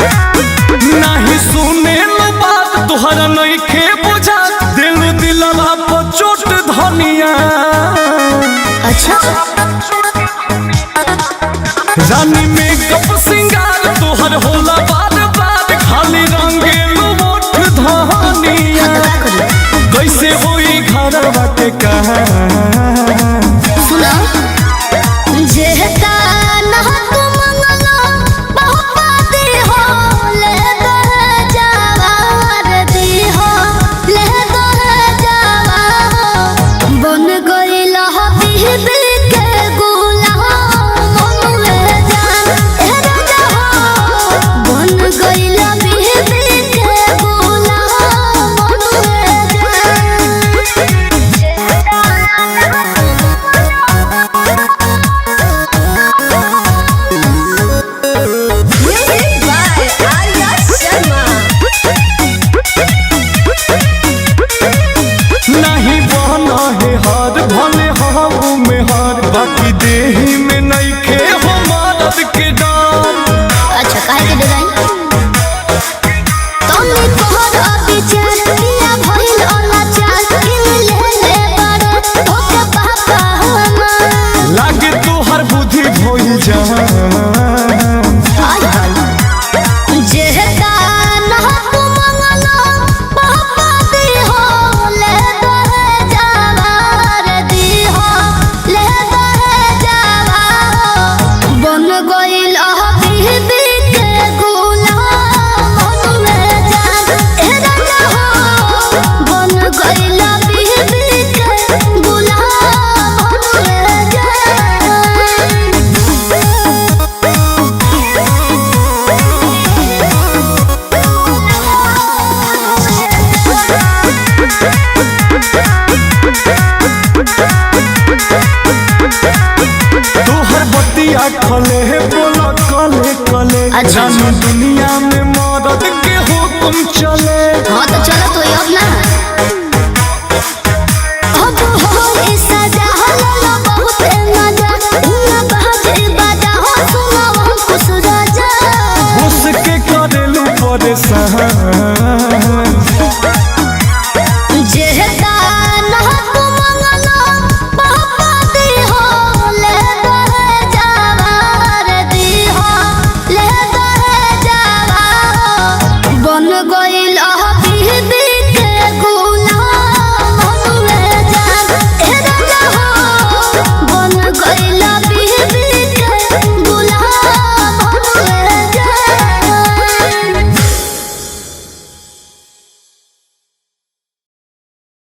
नहीं सुने बात तुहरा नइखे बुझा दिल दिलवा पर चोट धनिया। अच्छा रानी मेकअप सिंगार तुहर होला बार बार खाली रंगेलू ओठ धनिया। कैसे होई घरवा के कहां सुना जेहता ना तू मंगलो बहुपा दी हो ले दे जवार दी हो ले दे जवा बन गइल हबीबी के गुलाम मोरे जान ए राजा हो बन गइल हबीबी के गुलाम मोरे जान जेहता Music by Arya Sharma. नहीं बना है हार भले हाऊ में हार बाकी देही में नइखे हो मर्द के डर। अच्छा काहे के डिजाइन तोनी तोहर विचार किया भइल अनाचार किन ले बड़े ओके पापा हमर लागे तोहर बुद्धि भइल जहां जेहता ना तू मंगलो पापा दी हो ले दे जवार दी हो ले दे जवा बन गइल हबीबी के गुलाम मोरे जान ए राजा हो बन गइल हबीबी के गुलाम मोरे जान तोहर बतिया खले है बोला कले कले अच्छा। जानी दुनिया में मर्द के हुक्म चले। हाँ